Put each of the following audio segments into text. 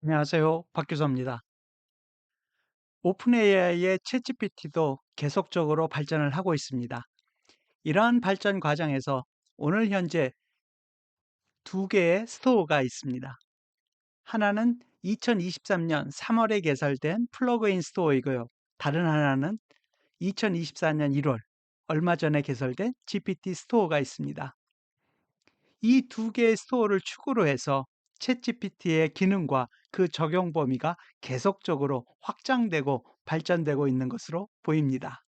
안녕하세요. 박 교수입니다. 오픈 AI의 챗GPT도 계속적으로 발전을 하고 있습니다. 이러한 발전 과정에서 오늘 현재 두 개의 스토어가 있습니다. 하나는 2023년 3월에 개설된 플러그인 스토어이고요. 다른 하나는 2024년 1월, 얼마 전에 개설된 GPT 스토어가 있습니다. 이 두 개의 스토어를 축으로 해서 챗GPT의 기능과 그 적용 범위가 계속적으로 확장되고 발전되고 있는 것으로 보입니다.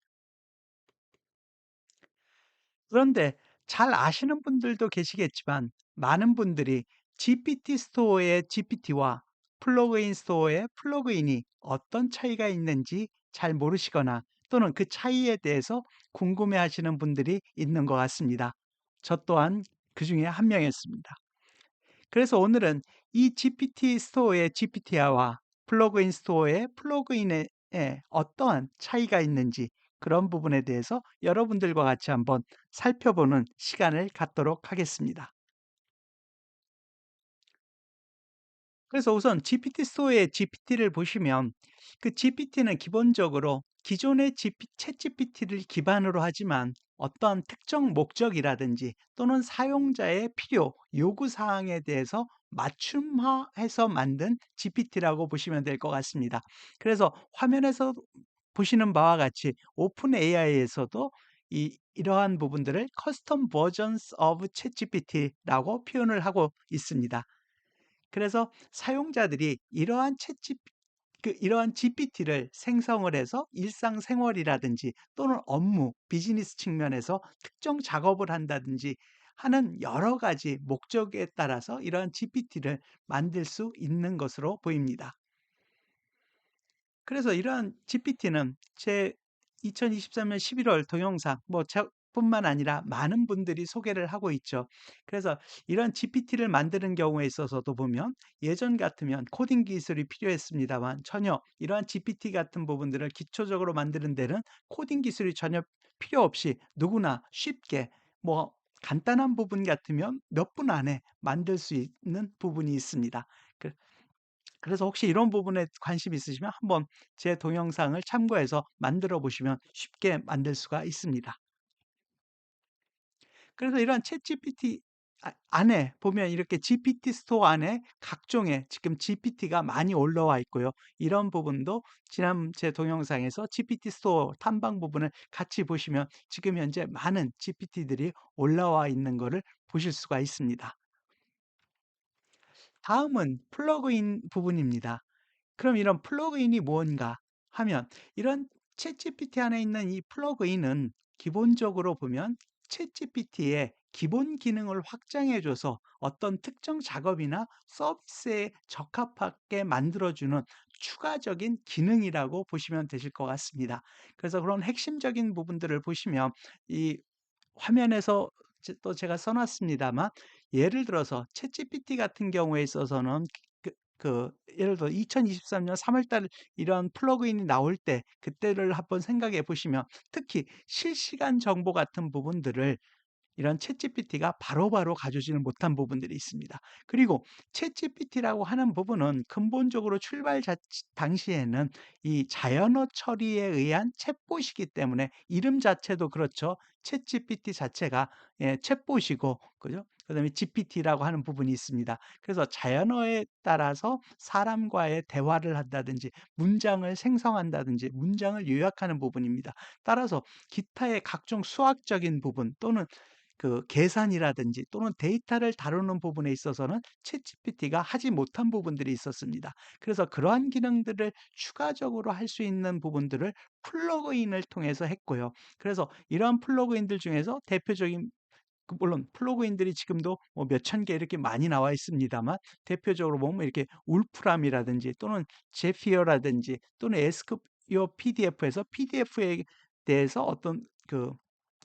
그런데 잘 아시는 분들도 계시겠지만 많은 분들이 GPT 스토어의 GPT와 플러그인 스토어의 플러그인이 어떤 차이가 있는지 잘 모르시거나 또는 그 차이에 대해서 궁금해 하시는 분들이 있는 것 같습니다. 저 또한 그 중에 한 명이었습니다. 그래서 오늘은 이 GPT 스토어의 GPT와 플러그인 스토어의 플러그인에 어떠한 차이가 있는지 그런 부분에 대해서 여러분들과 같이 한번 살펴보는 시간을 갖도록 하겠습니다. 그래서 우선 GPT 스토어의 GPT를 보시면 그 GPT는 기본적으로 기존의 챗 GPT를 기반으로 하지만 어떤 특정 목적이라든지 또는 사용자의 필요, 요구 사항에 대해서 맞춤화해서 만든 GPT라고 보시면 될 것 같습니다. 그래서 화면에서 보시는 바와 같이 오픈 AI에서도 이러한 부분들을 커스텀 버전스 오브 챗 GPT라고 표현을 하고 있습니다. 그래서 사용자들이 이러한 GPT를 생성을 해서 일상생활이라든지 또는 업무, 비즈니스 측면에서 특정 작업을 한다든지 하는 여러 가지 목적에 따라서 이러한 GPT를 만들 수 있는 것으로 보입니다. 그래서 이러한 GPT는 제 2023년 11월 동영상 뿐만 아니라 많은 분들이 소개를 하고 있죠. 그래서 이런 GPT를 만드는 경우에 있어서도 보면 예전 같으면 코딩 기술이 필요했습니다만 전혀 이러한 GPT 같은 부분들을 기초적으로 만드는 데는 코딩 기술이 전혀 필요 없이 누구나 쉽게 뭐 간단한 부분 같으면 몇 분 안에 만들 수 있는 부분이 있습니다. 그 그래서 혹시 이런 부분에 관심 있으시면 한번 제 동영상을 참고해서 만들어 보시면 쉽게 만들 수가 있습니다. 그래서 이런 챗GPT 안에 보면 이렇게 GPT 스토어 안에 각종의 지금 GPT가 많이 올라와 있고요. 이런 부분도 지난 제 동영상에서 GPT 스토어 탐방 부분을 같이 보시면 지금 현재 많은 GPT들이 올라와 있는 것을 보실 수가 있습니다. 다음은 플러그인 부분입니다. 그럼 이런 플러그인이 뭔가 하면 이런 챗GPT 안에 있는 이 플러그인은 기본적으로 보면 챗GPT의 기본 기능을 확장해 줘서 어떤 특정 작업이나 서비스에 적합하게 만들어 주는 추가적인 기능이라고 보시면 되실 것 같습니다. 그래서 그런 핵심적인 부분들을 보시면 이 화면에서 또 제가 써 놨습니다만 예를 들어서 챗GPT 같은 경우에 있어서는 예를 들어 2023년 3월 달 이런 플러그인이 나올 때 그때를 한번 생각해 보시면 특히 실시간 정보 같은 부분들을 이런 챗GPT가 바로바로 가져오지는 못한 부분들이 있습니다. 그리고 챗GPT라고 하는 부분은 근본적으로 출발 당시에는 이 자연어 처리에 의한 챗봇이기 때문에 이름 자체도 그렇죠. 챗GPT 자체가 챗봇이고 그죠? 그다음에 GPT라고 하는 부분이 있습니다. 그래서 자연어에 따라서 사람과의 대화를 한다든지 문장을 생성한다든지 문장을 요약하는 부분입니다. 따라서 기타의 각종 수학적인 부분 또는 그 계산이라든지 또는 데이터를 다루는 부분에 있어서는 챗GPT가 하지 못한 부분들이 있었습니다. 그래서 그러한 기능들을 추가적으로 할 수 있는 부분들을 플러그인을 통해서 했고요. 그래서 이러한 플러그인들 중에서 대표적인 물론 플러그인들이 지금도 뭐 몇천 개 이렇게 많이 나와 있습니다만 대표적으로 보면 이렇게 울프람이라든지 또는 제피어라든지 또는 에스크요 PDF에서 PDF에 대해서 어떤 그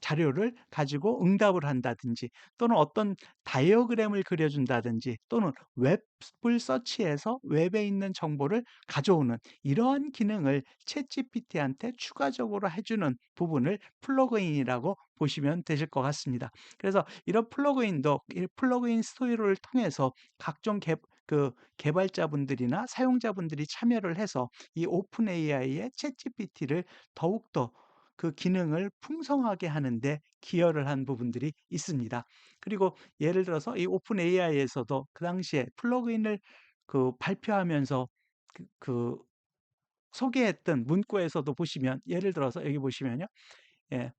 자료를 가지고 응답을 한다든지 또는 어떤 다이어그램을 그려준다든지 또는 웹을 서치해서 웹에 있는 정보를 가져오는 이러한 기능을 챗GPT한테 추가적으로 해주는 부분을 플러그인이라고 보시면 되실 것 같습니다. 그래서 이런 플러그인도 이 플러그인 스토어를 통해서 각종 그 개발자분들이나 사용자분들이 참여를 해서 이 오픈 AI의 챗GPT를 더욱더 그 기능을 풍성하게 하는 데 기여를 한 부분들이 있습니다. 그리고 예를 들어서 이 오픈 AI에서도 그 당시에 플러그인을 발표하면서 그 소개했던 문구에서도 보시면, 예를 들어서 여기 보시면요. 예.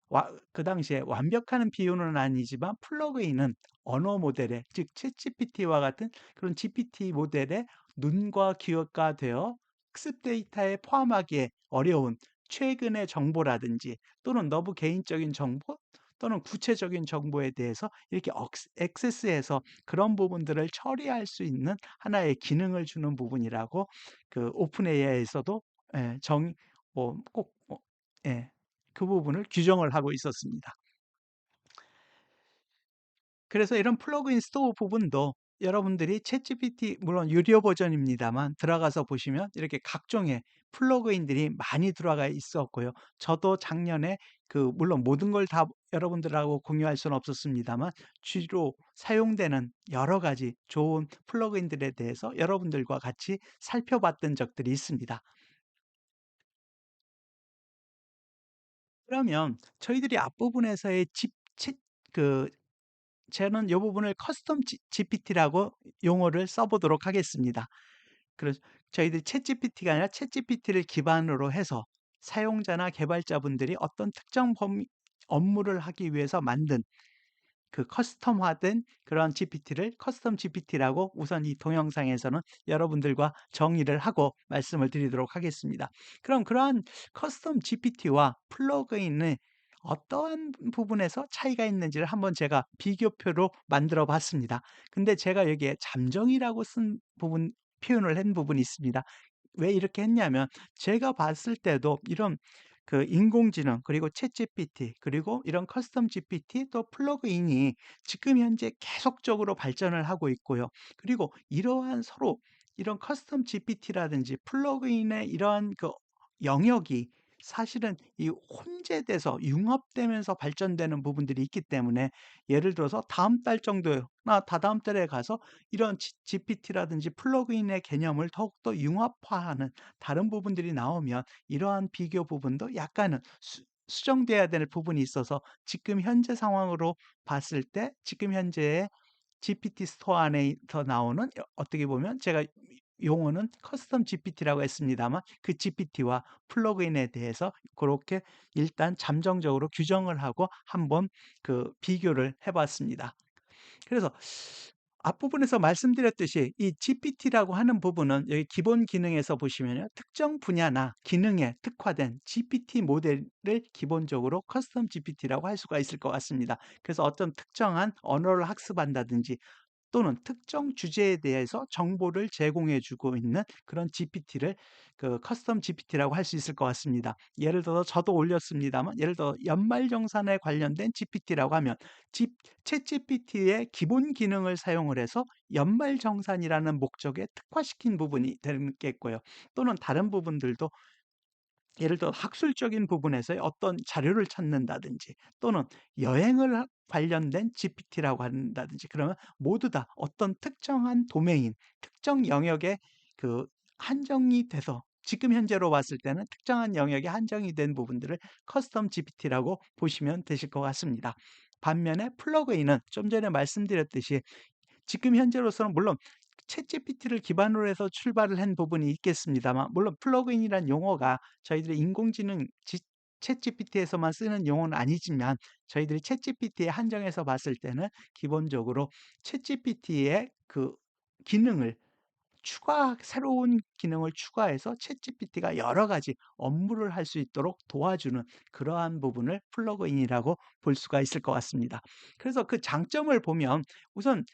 그 당시에 완벽한 비유는 아니지만 플러그인은 언어 모델의, 즉 챗GPT와 같은 그런 GPT 모델의 눈과 귀가 되어 학습 데이터에 포함하기에 어려운 최근의 정보라든지, 또는 너무 개인적인 정보 또는 구체적인 정보에 대해서 이렇게 액세스해서 그런 부분들을 처리할 수 있는 하나의 기능을 주는 부분이라고 그 오픈 AI에서도 예, 꼭 예. 그 부분을 규정을 하고 있었습니다. 그래서 이런 플러그인 스토어 부분도 여러분들이 챗GPT, 물론 유료 버전입니다만, 들어가서 보시면 이렇게 각종의 플러그인들이 많이 들어가 있었고요. 저도 작년에 물론 모든 걸 다 여러분들하고 공유할 수는 없었습니다만, 주로 사용되는 여러 가지 좋은 플러그인들에 대해서 여러분들과 같이 살펴봤던 적들이 있습니다. 그러면 저희들이 앞부분에서의 집 챗 그 저는 이 부분을 커스텀 GPT라고 용어를 써 보도록 하겠습니다. 그래서 저희들이 챗GPT가 아니라 챗GPT를 기반으로 해서 사용자나 개발자분들이 어떤 특정 업무를 하기 위해서 만든 그 커스텀화된 그런 GPT를 커스텀 GPT라고 우선 이 동영상에서는 여러분들과 정의를 하고 말씀을 드리도록 하겠습니다. 그럼 그러한 커스텀 GPT와 플러그인의 어떠한 부분에서 차이가 있는지를 한번 제가 비교표로 만들어 봤습니다. 근데 제가 여기에 잠정이라고 쓴 부분, 표현을 한 부분이 있습니다. 왜 이렇게 했냐면, 제가 봤을 때도 이런 인공지능, 그리고 챗GPT, 그리고 이런 커스텀 GPT, 또 플러그인이 지금 현재 계속적으로 발전을 하고 있고요. 그리고 이러한 서로 이런 커스텀 GPT라든지 플러그인의 이러한 영역이 사실은 이 혼재돼서 융합되면서 발전되는 부분들이 있기 때문에, 예를 들어서 다음 달 정도나 다다음 달에 가서 이런 GPT라든지 플러그인의 개념을 더욱더 융합화하는 다른 부분들이 나오면 이러한 비교 부분도 약간은 수정돼야 될 부분이 있어서, 지금 현재 상황으로 봤을 때 지금 현재의 GPT 스토어 안에서 나오는, 어떻게 보면 제가 용어는 커스텀 GPT라고 했습니다만, 그 GPT와 플러그인에 대해서 그렇게 일단 잠정적으로 규정을 하고 한번 비교를 해 봤습니다. 그래서 앞부분에서 말씀드렸듯이 이 GPT라고 하는 부분은 여기 기본 기능에서 보시면요. 특정 분야나 기능에 특화된 GPT 모델을 기본적으로 커스텀 GPT라고 할 수가 있을 것 같습니다. 그래서 어떤 특정한 언어를 학습한다든지, 또는 특정 주제에 대해서 정보를 제공해 주고 있는 그런 GPT를 커스텀 GPT라고 할 수 있을 것 같습니다. 예를 들어서 저도 올렸습니다만, 예를 들어 연말정산에 관련된 GPT라고 하면 챗GPT의 기본 기능을 사용을 해서 연말정산이라는 목적에 특화시킨 부분이 되겠고요. 또는 다른 부분들도, 예를 들어 학술적인 부분에서의 어떤 자료를 찾는다든지, 또는 여행을 관련된 GPT라고 한다든지, 그러면 모두 다 어떤 특정한 도메인, 특정 영역에 한정이 돼서, 지금 현재로 봤을 때는 특정한 영역에 한정이 된 부분들을 커스텀 GPT라고 보시면 되실 것 같습니다. 반면에 플러그인은 좀 전에 말씀드렸듯이 지금 현재로서는 물론 챗GPT를 기반으로 해서 출발을 한 부분이 있겠습니다만, 물론 플러그인이란 용어가 저희들이 인공지능 챗GPT에서만 쓰는 용어는 아니지만, 저희들이 챗GPT에 한정해서 봤을 때는 기본적으로 챗GPT의 기능을 새로운 기능을 추가해서 챗GPT가 여러 가지 업무를 할 수 있도록 도와주는 그러한 부분을 플러그인이라고 볼 수가 있을 것 같습니다. 그래서 그 장점을 보면, 우선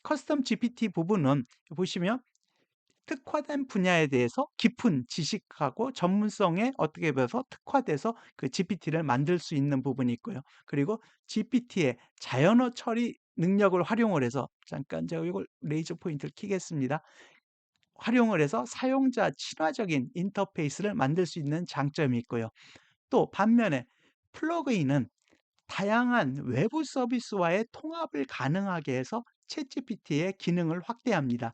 커스텀 GPT 부분은 보시면 특화된 분야에 대해서 깊은 지식하고 전문성에 어떻게 보서 특화돼서 그 GPT를 만들 수 있는 부분이 있고요. 그리고 GPT의 자연어 처리 능력을 활용을 해서, 잠깐 제가 이걸 레이저 포인트를 켜겠습니다. 활용을 해서 사용자 친화적인 인터페이스를 만들 수 있는 장점이 있고요. 또 반면에 플러그인은 다양한 외부 서비스와의 통합을 가능하게 해서 챗GPT의 기능을 확대합니다.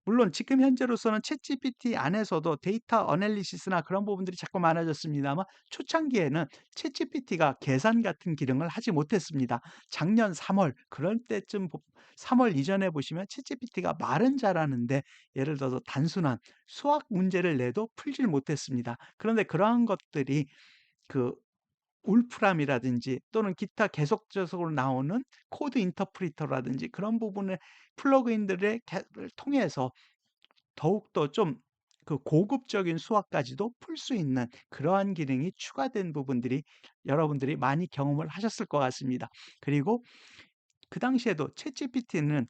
물론 지금 현재로서는 챗GPT 안에서도 데이터 어널리시스나 그런 부분들이 자꾸 많아졌습니다만 초창기에는 챗GPT가 계산 같은 기능을 하지 못했습니다. 작년 3월 그럴 때쯤 3월 이전에 보시면 챗GPT가 말은 잘하는데 예를 들어서 단순한 수학 문제를 내도 풀질 못했습니다. 그런데 그러한 것들이 그 울프람이라든지 또는 기타 계속적으로 나오는 코드 인터프리터라든지 그런 부분의 플러그인들의 를 통해서 더욱더 좀 그 고급적인 수학까지도 풀 수 있는 그러한 기능이 추가된 부분들이 여러분들이 많이 경험을 하셨을 것 같습니다. 그리고 그 당시에도 챗GPT는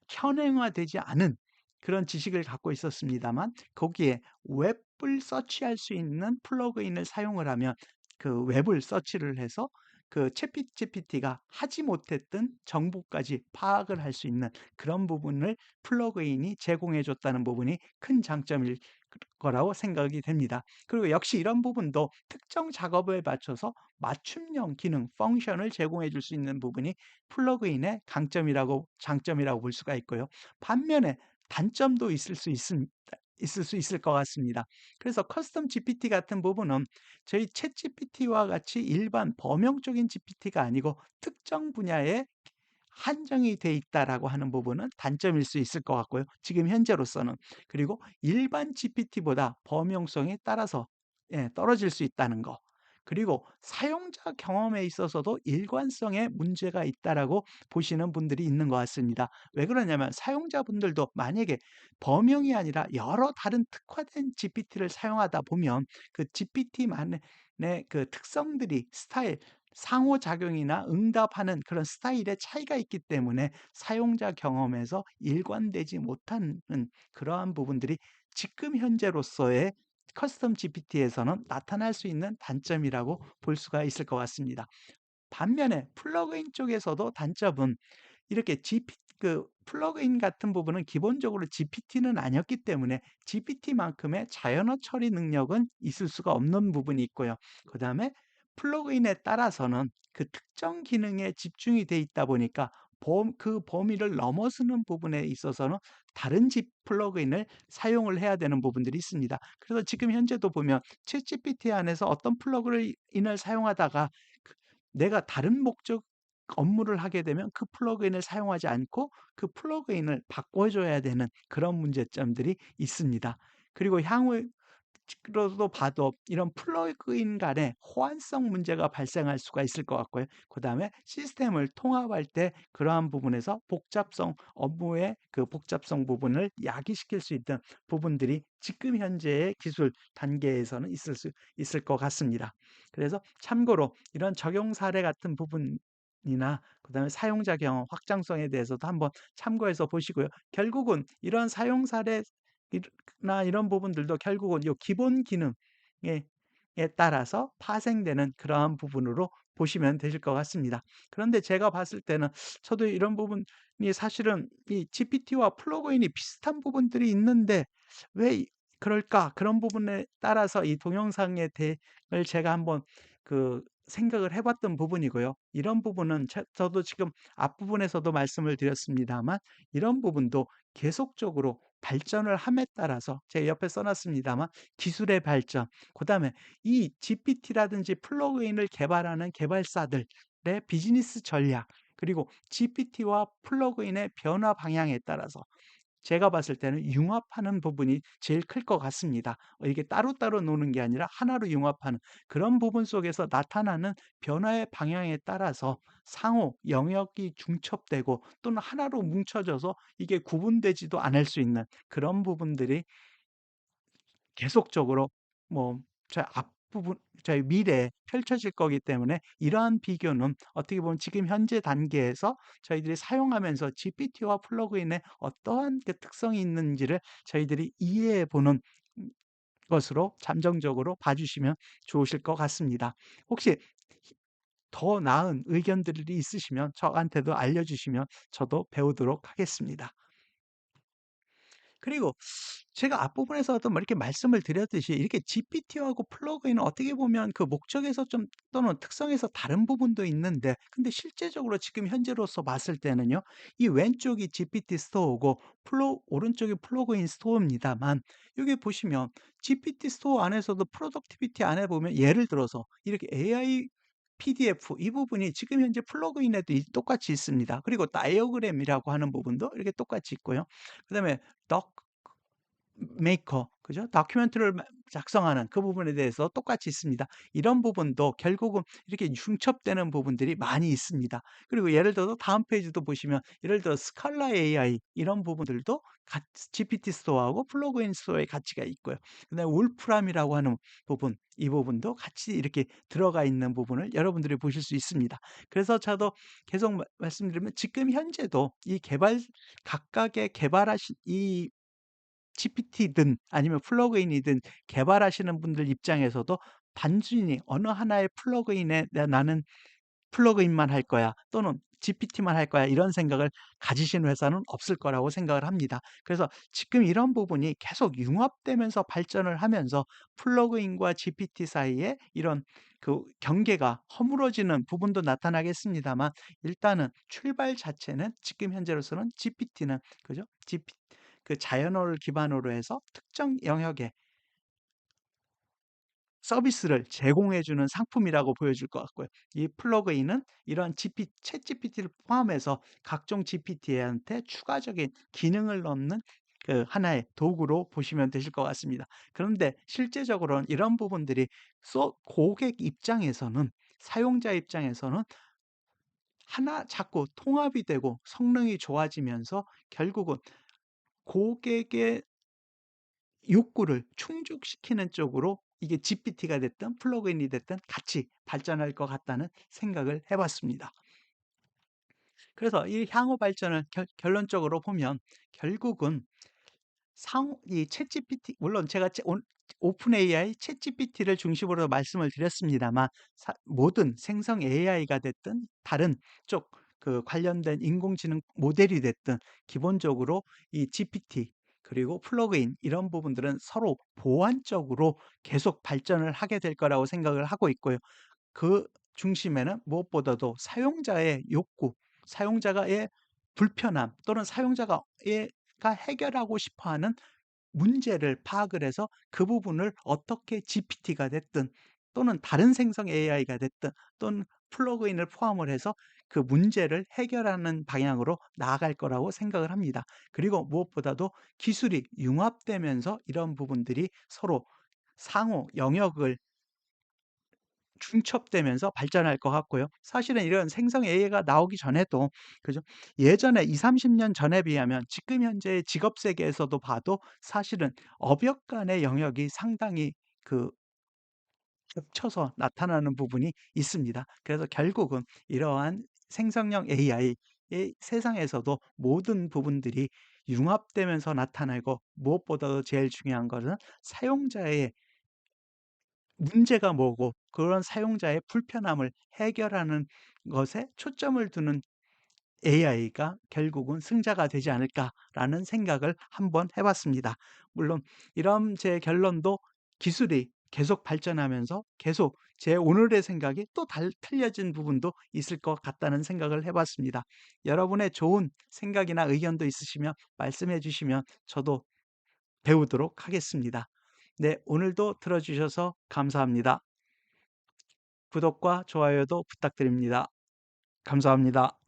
현행화되지 않은 그런 지식을 갖고 있었습니다만 거기에 웹을 서치할 수 있는 플러그인을 사용을 하면 그 웹을 서치를 해서 그 챗GPT가 하지 못했던 정보까지 파악을 할 수 있는 그런 부분을 플러그인이 제공해 줬다는 부분이 큰 장점일 거라고 생각이 됩니다. 그리고 역시 이런 부분도 특정 작업에 맞춰서 맞춤형 기능, 펑션을 제공해 줄 수 있는 부분이 플러그인의 강점이라고 장점이라고 볼 수가 있고요. 반면에 단점도 있을 수 있을 것 같습니다. 그래서 커스텀 GPT 같은 부분은 저희 챗 GPT와 같이 일반 범용적인 GPT가 아니고 특정 분야에 한정이 돼 있다라고 하는 부분은 단점일 수 있을 것 같고요. 지금 현재로서는. 그리고 일반 GPT보다 범용성에 따라서 떨어질 수 있다는 거. 그리고 사용자 경험에 있어서도 일관성에 문제가 있다라고 보시는 분들이 있는 것 같습니다. 왜 그러냐면 사용자분들도 만약에 범용이 아니라 여러 다른 특화된 GPT를 사용하다 보면 그 GPT만의 그 특성들이 스타일 상호작용이나 응답하는 그런 스타일의 차이가 있기 때문에 사용자 경험에서 일관되지 못하는 그러한 부분들이 지금 현재로서의 커스텀 GPT에서는 나타날 수 있는 단점이라고 볼 수가 있을 것 같습니다. 반면에 플러그인 쪽에서도 단점은 이렇게 그 플러그인 같은 부분은 기본적으로 GPT는 아니었기 때문에 GPT만큼의 자연어 처리 능력은 있을 수가 없는 부분이 있고요. 그다음에 플러그인에 따라서는 그 특정 기능에 집중이 돼 있다 보니까 그 범위를 넘어서는 부분에 있어서는 다른 플러그인을 사용을 해야 되는 부분들이 있습니다. 그래서 지금 현재도 보면 챗GPT 안에서 어떤 플러그인을 사용하다가 내가 다른 목적 업무를 하게 되면 그 플러그인을 사용하지 않고 그 플러그인을 바꿔줘야 되는 그런 문제점들이 있습니다. 그리고 향후로도 봐도 이런 플러그인 간의 호환성 문제가 발생할 수가 있을 것 같고요. 그다음에 시스템을 통합할 때 그러한 부분에서 업무의 그 복잡성 부분을 야기시킬 수 있는 부분들이 지금 현재의 기술 단계에서는 있을 것 같습니다. 그래서 참고로 이런 적용 사례 같은 부분이나 그다음에 사용자 경험 확장성에 대해서도 한번 참고해서 보시고요. 결국은 이런 사용 사례나 이런 부분들도 결국은 요 기본 기능에 따라서 파생되는 그러한 부분으로 보시면 되실 것 같습니다. 그런데 제가 봤을 때는 저도 이런 부분이 사실은 이 GPT와 플러그인이 비슷한 부분들이 있는데 왜 그럴까? 그런 부분에 따라서 이 동영상의 을 제가 한번 그 생각을 해 봤던 부분이고요. 이런 부분은 저도 지금 앞부분에서도 말씀을 드렸습니다만 이런 부분도 계속적으로 발전을 함에 따라서 제가 옆에 써 놨습니다만 기술의 발전, 그다음에 이 GPT라든지 플러그인을 개발하는 개발사들의 비즈니스 전략, 그리고 GPT와 플러그인의 변화 방향에 따라서 제가 봤을 때는 융합하는 부분이 제일 클 것 같습니다. 이게 따로따로 노는 게 아니라 하나로 융합하는 그런 부분 속에서 나타나는 변화의 방향에 따라서 상호 영역이 중첩되고 또는 하나로 뭉쳐져서 이게 구분되지도 않을 수 있는 그런 부분들이 계속적으로 뭐 저희 앞부분 저희 미래에 펼쳐질 거기 때문에 이러한 비교는 어떻게 보면 지금 현재 단계에서 저희들이 사용하면서 GPT와 플러그인에 어떠한 그 특성이 있는지를 저희들이 이해해 보는 것으로 잠정적으로 봐 주시면 좋으실 것 같습니다. 혹시 더 나은 의견들이 있으시면 저한테도 알려 주시면 저도 배우도록 하겠습니다. 그리고 제가 앞부분에서도 뭐 이렇게 말씀을 드렸듯이 이렇게 GPT하고 플러그인은 어떻게 보면 그 목적에서 좀 또는 특성에서 다른 부분도 있는데 근데 실제적으로 지금 현재로서 봤을 때는요. 이 왼쪽이 GPT 스토어고 오른쪽이 플러그인 스토어입니다만 여기 보시면 GPT 스토어 안에서도 프로덕티비티 안에 보면 예를 들어서 이렇게 AI PDF 이 부분이 지금 현재 플러그인에도 똑같이 있습니다. 그리고 다이어그램이라고 하는 부분도 이렇게 똑같이 있고요. 그다음에 덕 메이커 그죠? 다큐멘터리를 작성하는 그 부분에 대해서 똑같이 있습니다. 이런 부분도 결국은 이렇게 융첩되는 부분들이 많이 있습니다. 그리고 예를 들어서 다음 페이지도 보시면 예를 들어 스칼라 AI 이런 부분들도 GPT 스토어하고 플러그인 스토어의 가치가 있고요. 그다음에 울프람이라고 하는 부분, 이 부분도 같이 이렇게 들어가 있는 부분을 여러분들이 보실 수 있습니다. 그래서 저도 계속 말씀드리면 지금 현재도 이 각각의 개발하신 이 GPT든 아니면 플러그인이든 개발하시는 분들 입장에서도 단순히 어느 하나의 플러그인에 '나는 플러그인만 할 거야.' 또는 'GPT만 할 거야.' 이런 생각을 가지시는 회사는 없을 거라고 생각을 합니다. 그래서 지금 이런 부분이 계속 융합되면서 발전을 하면서 플러그인과 GPT 사이에 이런 그 경계가 허물어지는 부분도 나타나겠습니다만 일단은 출발 자체는 지금 현재로서는 GPT는 그죠? 그 자연어를 기반으로 해서 특정 영역에 서비스를 제공해 주는 상품이라고 보여질 것 같고요. 이 플러그인은 이러한 챗GPT를 포함해서 각종 GPT한테 추가적인 기능을 넣는 그 하나의 도구로 보시면 되실 것 같습니다. 그런데 실제적으로는 이런 부분들이 고객 입장에서는 사용자 입장에서는 하나 자꾸 통합이 되고 성능이 좋아지면서 결국은 고객의 욕구를 충족시키는 쪽으로 이게 GPT가 됐든 플러그인이 됐든 같이 발전할 것 같다는 생각을 해 봤습니다. 그래서 이 향후 발전을 결론적으로 보면 결국은 이 챗GPT 물론 제가 오픈 AI 챗GPT를 중심으로 말씀을 드렸습니다만 모든 생성 AI가 됐든 다른 쪽 그 관련된 인공지능 모델이 됐든 기본적으로 이 GPT 그리고 플러그인 이런 부분들은 서로 보완적으로 계속 발전을 하게 될 거라고 생각을 하고 있고요. 그 중심에는 무엇보다도 사용자의 욕구, 사용자의 불편함 또는 사용자가 해결하고 싶어 하는 문제를 파악을 해서 그 부분을 어떻게 GPT가 됐든 또는 다른 생성 AI가 됐든 또는 플러그인을 포함을 해서 그 문제를 해결하는 방향으로 나아갈 거라고 생각을 합니다. 그리고 무엇보다도 기술이 융합되면서 이런 부분들이 서로 상호 영역을 중첩되면서 발전할 것 같고요. 사실은 이런 생성 AI가 나오기 전에도 그죠? 예전에 20-30년 전에 비하면 지금 현재의 직업 세계에서도 봐도 사실은 업역 간의 영역이 상당히 그 겹쳐서 나타나는 부분이 있습니다. 그래서 결국은 이러한 생성형 AI의 세상에서도 모든 부분들이 융합되면서 나타나고 무엇보다도 제일 중요한 것은 사용자의 문제가 뭐고 그런 사용자의 불편함을 해결하는 것에 초점을 두는 'AI가 결국은 승자가 되지 않을까.'라는 생각을 한번 해 봤습니다. 물론 이런 제 결론도 기술이 계속 발전하면서 계속 제 오늘의 생각이 또 틀려진 부분도 있을 것 같다는 생각을 해 봤습니다. 여러분의 좋은 생각이나 의견도 있으시면 말씀해 주시면 저도 배우도록 하겠습니다. 네, 오늘도 들어 주셔서 감사합니다. 구독과 좋아요도 부탁드립니다. 감사합니다.